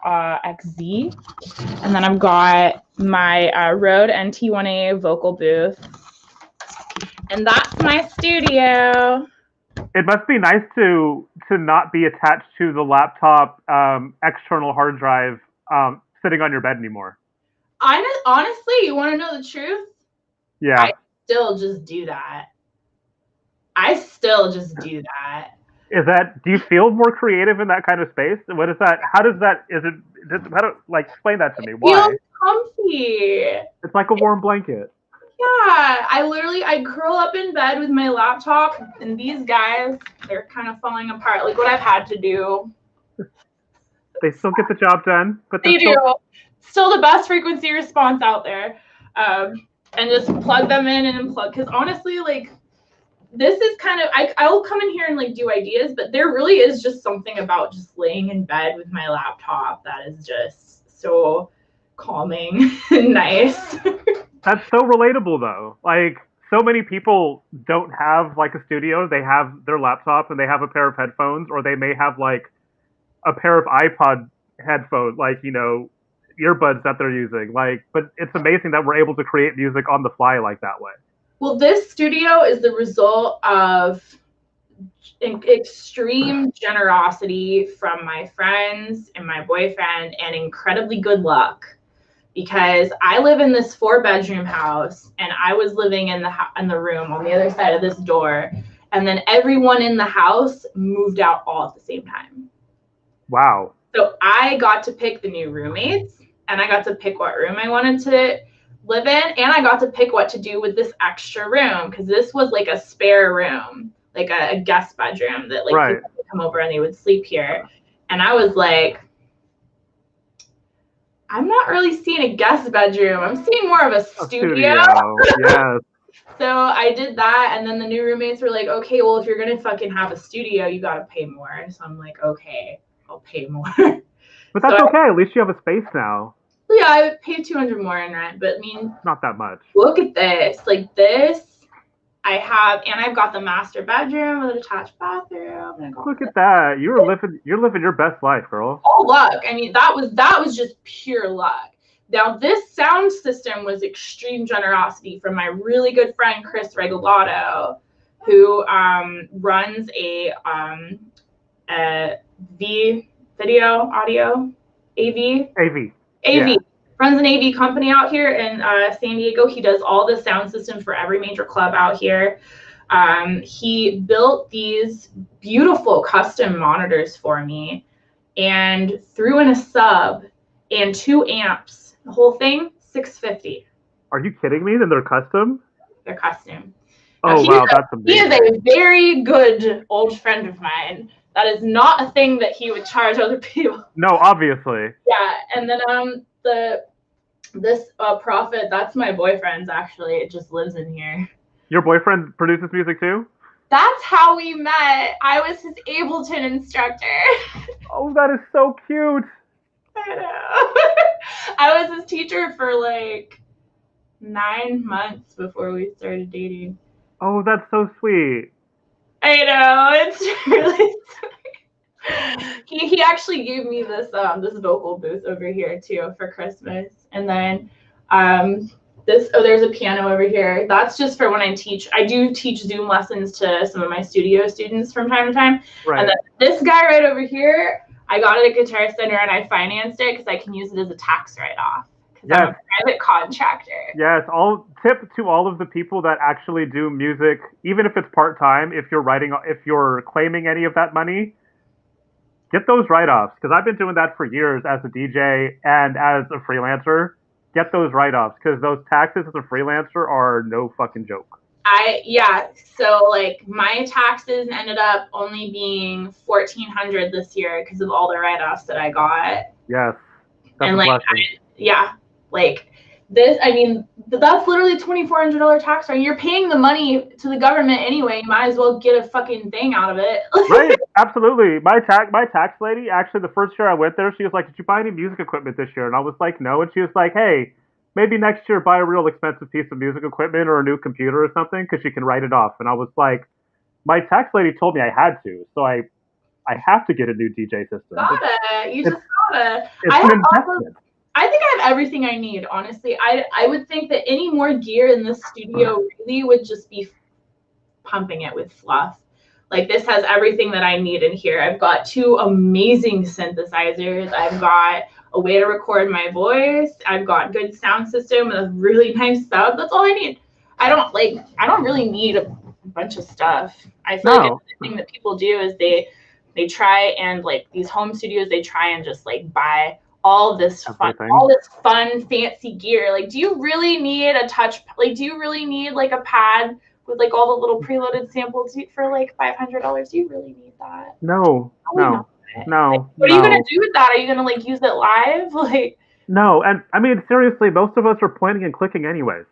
XZ. And then I've got my Rode NT1A vocal booth. And that's my studio. It must be nice to not be attached to the laptop external hard drive sitting on your bed anymore. Honestly, you want to know the truth? Yeah. I still just do that. Do you feel more creative in that kind of space? What is that? How does that, explain that to me. Why? Feels comfy. It's like a warm blanket. Yeah, I curl up in bed with my laptop, and these guys, they're kind of falling apart. Like what I've had to do. They still get the job done, but they do. Still the best frequency response out there. And just plug them in and unplug. Because honestly, like, this is kind of, I will come in here and like do ideas, but there really is just something about just laying in bed with my laptop that is just so calming and nice. That's so relatable though. Like, so many people don't have like a studio. They have their laptop and they have a pair of headphones, or they may have like a pair of iPod headphones, like, you know, earbuds that they're using. Like, but it's amazing that we're able to create music on the fly like that way. Well, this studio is the result of extreme generosity from my friends and my boyfriend, and incredibly good luck. Because I live in this 4-bedroom house, and I was living in the room on the other side of this door, and then everyone in the house moved out all at the same time. Wow. So I got to pick the new roommates, and I got to pick what room I wanted to live in, and I got to pick what to do with this extra room, because this was like a spare room, like a guest bedroom that like people would come over and they would sleep here. And I was like, I'm not really seeing a guest bedroom. I'm seeing more of a studio. Yes. So I did that, and then the new roommates were like, okay, well, if you're gonna fucking have a studio, you gotta pay more. So I'm like, okay, I'll pay more. But that's okay. At least you have a space now. Yeah, I would pay $200 more in rent, but I mean, not that much. Look at this. Like this, I have, and I've got the master bedroom with an attached bathroom. Look at that. You're living your best life, girl. Oh, luck. I mean, that was just pure luck. Now, this sound system was extreme generosity from my really good friend Chris Regalato, who runs a video audio AV. Yeah. Runs an AV company out here in San Diego. He does all the sound systems for every major club out here. He built these beautiful custom monitors for me, and threw in a sub and 2 amps. The whole thing, $650. Are you kidding me? Then they're custom? They're custom. Oh, wow, that's amazing. He is a very good old friend of mine. That is not a thing that he would charge other people. No, obviously. Yeah, and then this Prophet, that's my boyfriend's actually. It just lives in here. Your boyfriend produces music too? That's how we met. I was his Ableton instructor. Oh, that is so cute. I know. I was his teacher for like 9 months before we started dating. Oh, that's so sweet. I know, it's really sweet. He actually gave me this this vocal booth over here too for Christmas. And then there's a piano over here. That's just for when I teach. I do teach Zoom lessons to some of my studio students from time to time. Right. And then this guy right over here, I got it at Guitar Center and I financed it because I can use it as a tax write-off. Yes. I'm a private contractor. Yes, tip to all of the people that actually do music, even if it's part-time, if you're claiming any of that money, get those write-offs, because I've been doing that for years as a DJ and as a freelancer. Get those write-offs, because those taxes as a freelancer are no fucking joke. So like my taxes ended up only being $1,400 this year because of all the write-offs that I got. Yes. That's and like like this, I mean, that's literally a $2,400 tax rate. You're paying the money to the government anyway. You might as well get a fucking thing out of it. Right, absolutely. My tax lady, actually, the first year I went there, she was like, "Did you buy any music equipment this year?" And I was like, "No." And she was like, "Hey, maybe next year buy a real expensive piece of music equipment or a new computer or something, because you can write it off." And I was like, my tax lady told me I had to, so I have to get a new DJ system. Gotta. You just gotta. It's an investment. I think I have everything I need, honestly. I would think that any more gear in the studio really would just be pumping it with fluff. Like, this has everything that I need in here. I've got 2 amazing synthesizers. I've got a way to record my voice. I've got good sound system with a really nice sub. That's all I need. I don't really need a bunch of stuff. I feel like the thing that people do is they try and, like, these home studios, they try and just, like, buy all this fun fancy gear. Like, do you really need a touch? Like, do you really need, like, a pad with, like, all the little preloaded samples for, like, $500? Do you really need that? No. Like, what are you gonna do with that? Are you gonna, like, use it live? Like, no. And I mean, seriously, most of us are pointing and clicking anyways.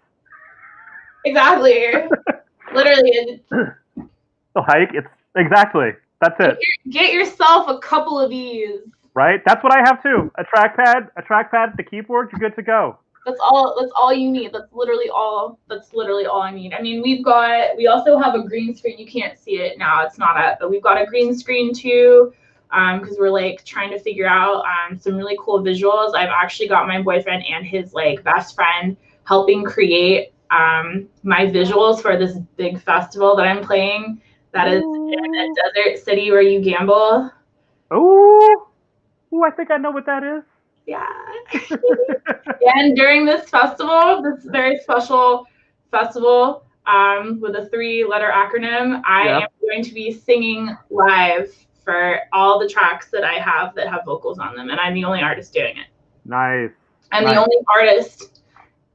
Exactly. Literally. It's exactly. That's it. Get yourself a couple of these. Right? That's what I have too. A trackpad, the keyboard, you're good to go. That's all you need. That's literally all I need. I mean, we also have a green screen. You can't see it now. It's not up, but we've got a green screen too. Because we're, like, trying to figure out some really cool visuals. I've actually got my boyfriend and his, like, best friend helping create my visuals for this big festival that I'm playing. That is in a desert city where you gamble. Oh, I think I know what that is. Yeah. And during this festival, this very special festival with a 3-letter acronym, I am going to be singing live for all the tracks that I have that have vocals on them, and I'm the only artist doing it. Nice. I'm the only artist.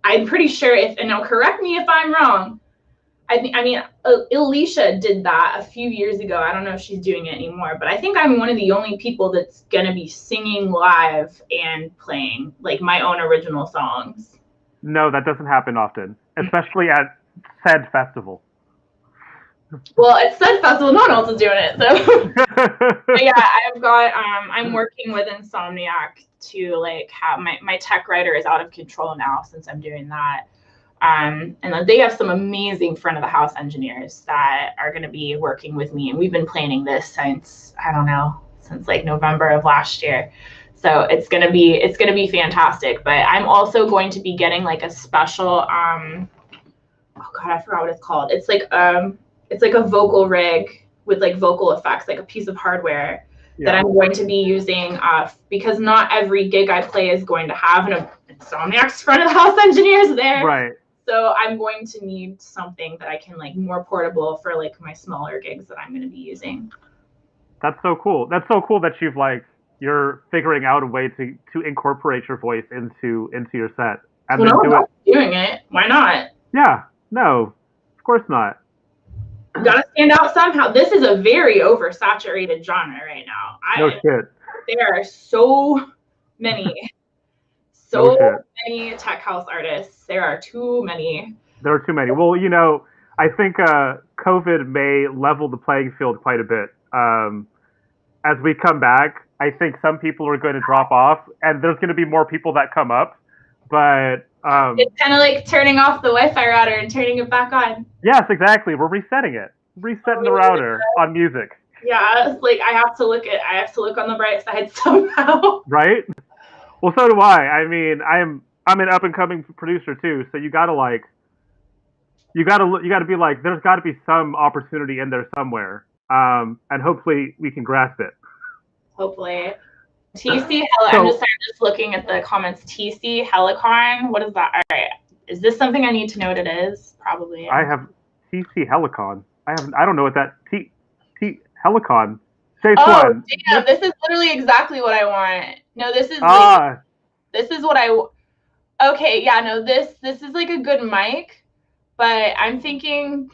I'm pretty sure and now correct me if I'm wrong. I mean, Alicia did that a few years ago. I don't know if she's doing it anymore, but I think I'm one of the only people that's gonna be singing live and playing, like, my own original songs. No, that doesn't happen often, especially at said festival. Well, at said festival, no one else is doing it. So, but yeah, I'm working with Insomniac to, like, have my tech writer is out of control now since I'm doing that. And they have some amazing front of the house engineers that are going to be working with me. And we've been planning this since like November of last year. So it's going to be fantastic. But I'm also going to be getting, like, a special, oh God, I forgot what it's called. It's like a vocal rig with, like, vocal effects, like a piece of hardware that I'm going to be using because not every gig I play is going to have an Insomniac's front of the house engineers there. Right. So I'm going to need something that I can, like, more portable for, like, my smaller gigs that I'm going to be using. That's so cool. That's so cool that you're figuring out a way to incorporate your voice into your set and then doing it. Why not? Yeah. No, of course not. You gotta stand out somehow. This is a very oversaturated genre right now. No shit. There are so many many tech house artists. There are too many. There are too many. Well, I think COVID may level the playing field quite a bit. As we come back, I think some people are going to drop off, and there's going to be more people that come up. But it's kind of like turning off the Wi-Fi router and turning it back on. Yes, exactly. We're resetting it. Resetting the router on music. Yeah, it's like I have to look on the bright side somehow. Right? Well, so do I. I mean, I'm an up and coming producer too, so you gotta be like, there's got to be some opportunity in there somewhere, and hopefully we can grasp it. Hopefully. TC I'm just looking at the comments. TC Helicon. What is that? All right. Is this something I need to know what it is? Probably. I have TC Helicon. I don't know what that T Helicon. Damn! This is literally exactly what I want. No, this is this is what I. Okay, yeah, no, this is like a good mic, but I'm thinking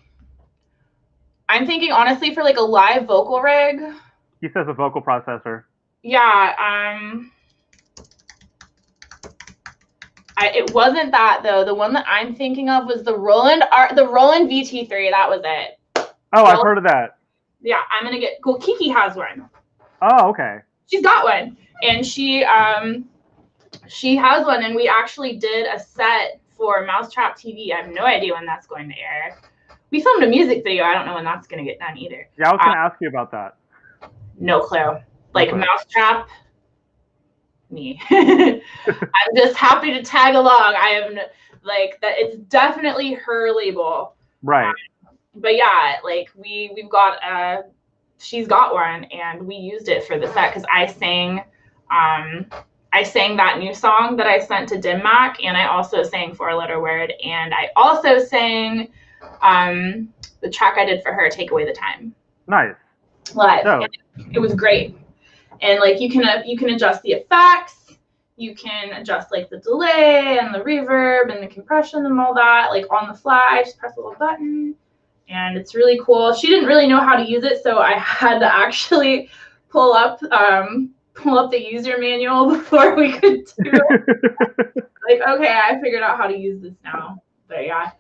honestly for, like, a live vocal rig. He says a vocal processor. Yeah, it wasn't that though. The one that I'm thinking of was the Roland VT3. That was it. Oh, I've heard of that. Yeah, I'm gonna get. Well, Kiki has one. Oh, okay. She's got one, and she has one, and we actually did a set for Mousetrap TV. I have no idea when that's going to air. We filmed a music video. I don't know when that's gonna get done either. Yeah, I was gonna ask you about that. No clue. Like Mousetrap, me. I'm just happy to tag along. I am like that. It's definitely her label. Right. But yeah, like we've got she's got one, and we used it for the set because I sang that new song that I sent to Dim Mak, and I also sang Four Letter Word, and I also sang the track I did for her, Take Away the Time. Nice. Live. So. It was great. And like you can adjust the effects, you can adjust like the delay and the reverb and the compression and all that, like on the fly, just press a little button. And it's really cool. She didn't really know how to use it, so I had to actually pull up the user manual before we could do it. Like, okay, I figured out how to use this now. But yeah.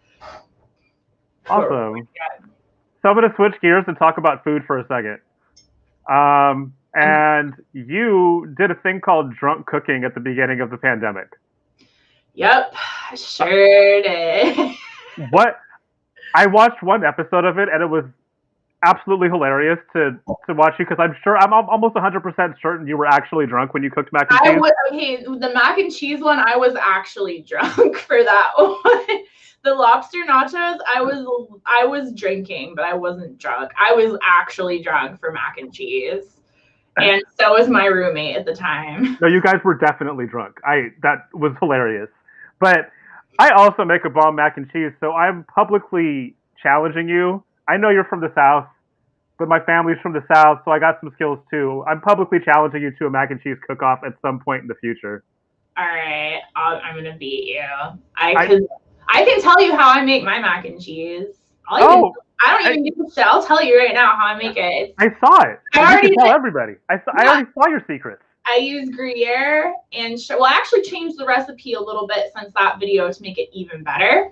Awesome. So I'm going to switch gears and talk about food for a second. And you did a thing called drunk cooking at the beginning of the pandemic. Yep, I sure did. What? I watched one episode of it, and it was absolutely hilarious to watch you, because I'm almost 100% certain you were actually drunk when you cooked mac and cheese. Okay, the mac and cheese one, I was actually drunk for that one. The lobster nachos, I was drinking, but I wasn't drunk. I was actually drunk for mac and cheese. And so was my roommate at the time. No, you guys were definitely drunk. That was hilarious. But I also make a bomb mac and cheese, so I'm publicly challenging you. I know you're from the South, but my family's from the South, so I got some skills too. I'm publicly challenging you to a mac and cheese cook-off at some point in the future. All right, I'm gonna beat you. I can tell you how I make my mac and cheese. I don't even give a shit. I'll tell you right now how I make it. I saw it. I already tell everybody. I already saw your secrets. I use Gruyere and I actually changed the recipe a little bit since that video to make it even better.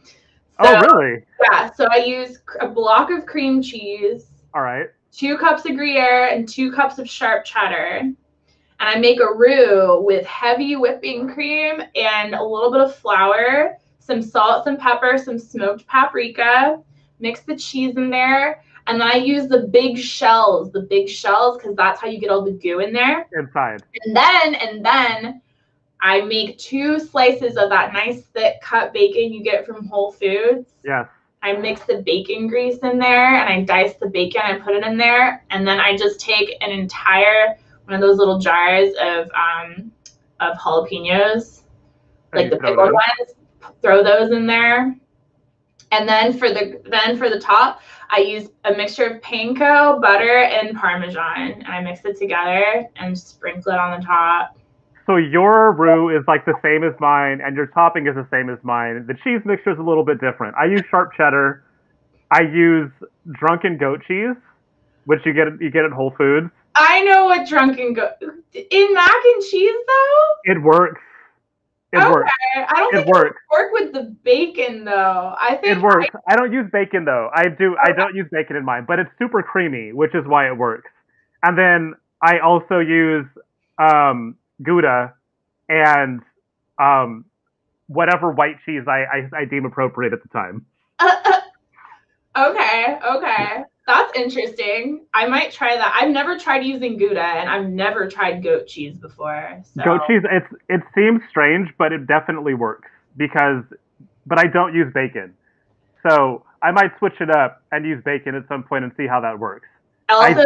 So, oh, really? Yeah. So I use a block of cream cheese. All right. 2 cups of Gruyere and 2 cups of sharp cheddar. And I make a roux with heavy whipping cream and a little bit of flour, some salt, some pepper, some smoked paprika. Mix the cheese in there. And then I use the big shells, because that's how you get all the goo in there. Inside. And then I make 2 slices of that nice thick cut bacon you get from Whole Foods. Yes. I mix the bacon grease in there, and I dice the bacon and put it in there. And then I just take an entire one of those little jars of jalapenos, like the pickled ones. Throw those in there. And then for the top, I use a mixture of panko, butter, and Parmesan. And I mix it together and sprinkle it on the top. So your roux is like the same as mine, and your topping is the same as mine. The cheese mixture is a little bit different. I use sharp cheddar. I use drunken goat cheese, which you get at Whole Foods. I know what drunken goat in mac and cheese though. It works. It works. I don't think it works. Work with the bacon though. I think it works. I don't use bacon though. I don't use bacon in mine, but it's super creamy, which is why it works. And then I also use Gouda and whatever white cheese I deem appropriate at the time. Okay. That's interesting. I might try that. I've never tried using Gouda, and I've never tried goat cheese before. So. Goat cheese, it seems strange, but it definitely works but I don't use bacon. So I might switch it up and use bacon at some point and see how that works. Also,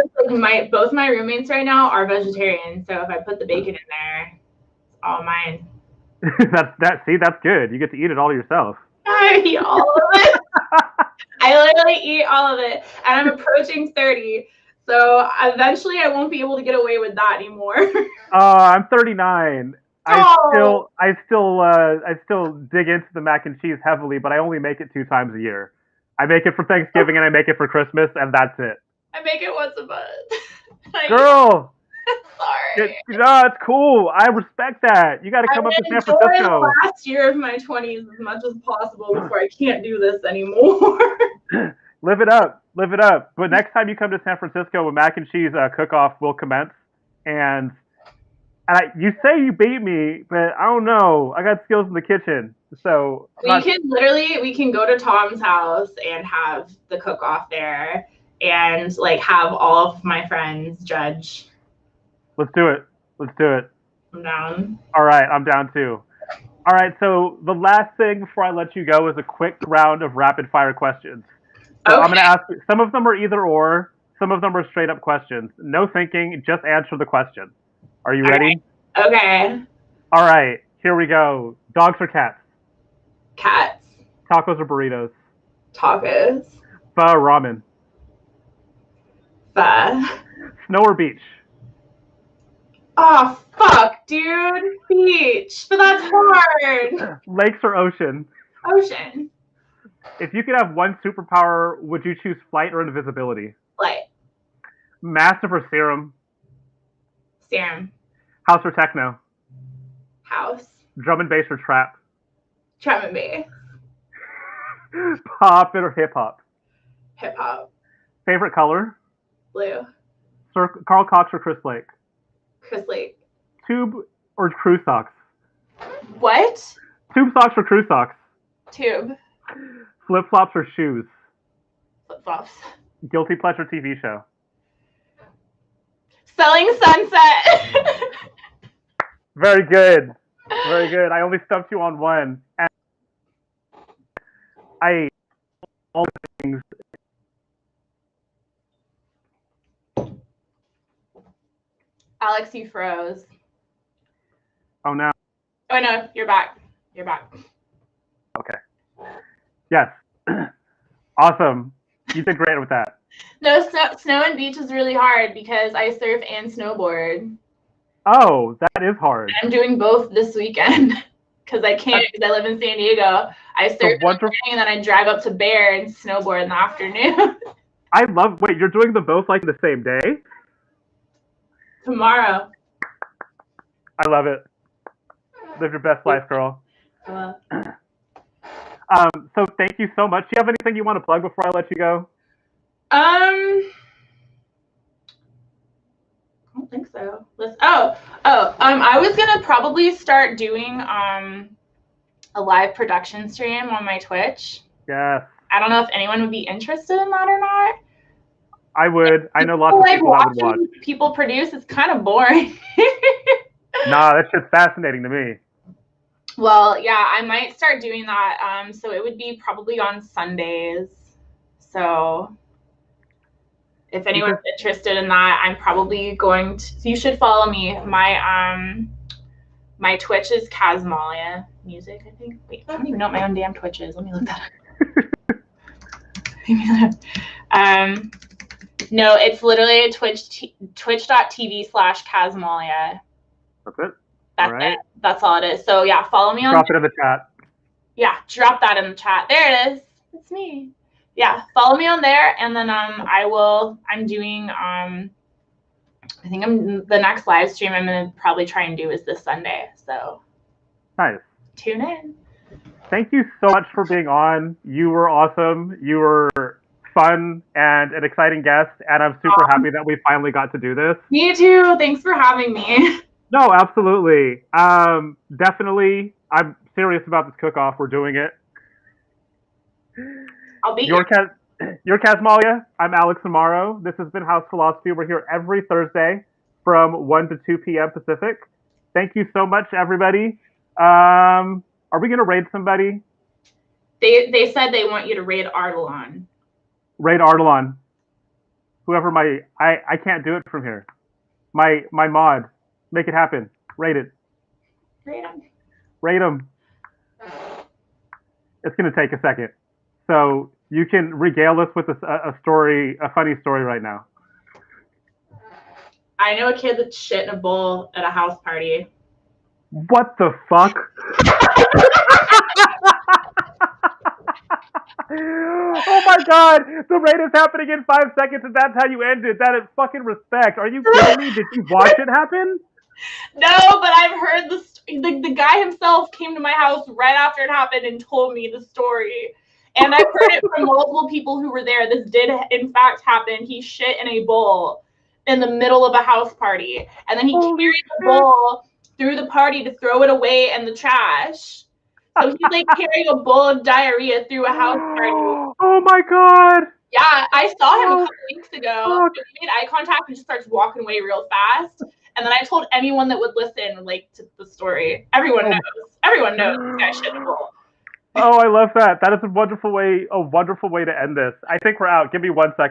both my roommates right now are vegetarian, so if I put the bacon in there, it's all mine. That's good. You get to eat it all yourself. I eat all of it. I literally eat all of it, and I'm approaching 30, so eventually I won't be able to get away with that anymore. I'm 39. I still dig into the mac and cheese heavily, but I only make it 2 times a year. I make it for Thanksgiving and I make it for Christmas, and that's it. I make it once a month. Girl. Sorry. It's cool. I respect that. You got to come up to San Francisco. The last year of my 20s as much as possible before I can't do this anymore. Live it up. But next time you come to San Francisco, a mac and cheese cook-off will commence, and And you say you beat me, but I don't know. I got skills in the kitchen, so we can go to Tom's house and have the cook-off there, and like have all of my friends judge. Let's do it. I'm down. All right, I'm down too. All right, so the last thing before I let you go is a quick round of rapid fire questions. So okay. I'm going to ask you, some of them are either or, some of them are straight up questions. No thinking, just answer the question. Are you ready? Okay. All right, here we go. Dogs or cats? Cats. Tacos or burritos? Tacos. Pho or ramen? Pho. Snow or beach? Oh, fuck, dude. Beach. But that's hard. Lakes or ocean? Ocean. If you could have one superpower, would you choose flight or invisibility? Flight. Massive or serum? Serum. House or techno? House. Drum and bass or trap? Drum and bass. Pop or hip hop? Hip hop. Favorite color? Blue. Carl Cox or Chris Lake? Chris Lake. Tube or crew socks? What? Tube socks or crew socks? Tube. Flip flops or shoes? Flip flops. Guilty pleasure TV show? Selling Sunset. Very good. Very good. I only stumped you on one. And I all things. Alex, you froze. Oh no. Oh no, you're back. Okay. Yes. Awesome. You did great with that. No, snow and beach is really hard because I surf and snowboard. Oh, that is hard. I'm doing both this weekend because I can't because I live in San Diego. I surf in the morning and then I drive up to Bear and snowboard in the afternoon. Wait, you're doing them both like the same day? Tomorrow. I love it. Live your best life, girl. So thank you so much. Do you have anything you want to plug before I let you go? I don't think so. I was gonna probably start doing a live production stream on my Twitch. Yes. I don't know if anyone would be interested in that or not. I would. I know lots of people I would watch. People produce. It's kind of boring. Nah, that shit's fascinating to me. Well, yeah, I might start doing that. So it would be probably on Sundays. So if anyone's interested in that, I'm probably going to. You should follow me. My Twitch is Casmalia Music, I think. Wait, I don't even know what my own damn Twitch is. Let me look that up. No, it's literally twitch.tv/Casmalia. That's it. That's it. That's all it is. So yeah, follow me on. Drop it in the chat. Yeah, drop that in the chat. There it is. It's me. Yeah, follow me on there, and then I'm doing I think the next live stream I'm gonna probably try and do is this Sunday. So nice. Tune in. Thank you so much for being on. You were awesome. You were fun and an exciting guest, and I'm super happy that we finally got to do this. Me too. Thanks for having me. No, absolutely. Definitely. I'm serious about this cook-off. We're doing it. I'll be You're Casmalia. I'm Alex Amaro. This has been House Philosophy. We're here every Thursday from 1 to 2 p.m. Pacific. Thank you so much, everybody. Are we going to raid somebody? They said they want you to raid Artelon. Raid Artelon. Whoever I can't do it from here. My mod. Make it happen. Raid it. Raid him. It's going to take a second. So you can regale us with a funny story right now. I know a kid that shit in a bowl at a house party. What the fuck? Oh my god! The raid is happening in 5 seconds and that's how you end it. That is fucking respect. Are you kidding me? Did you watch it happen? No, but I've heard the guy himself came to my house right after it happened and told me the story. And I've heard it from multiple people who were there. This did, in fact, happen. He shit in a bowl. in the middle of a house party. And then he carried the bowl through the party to throw it away in the trash. So he's like carrying a bowl of diarrhea through a house party. Oh my god! Yeah, I saw him a couple weeks ago. He made eye contact and just starts walking away real fast. And then I told anyone that would listen, like, to the story. Everyone knows. Everyone knows this guy shit the bowl. Oh, I love that. That is a wonderful way to end this. I think we're out. Give me 1 second.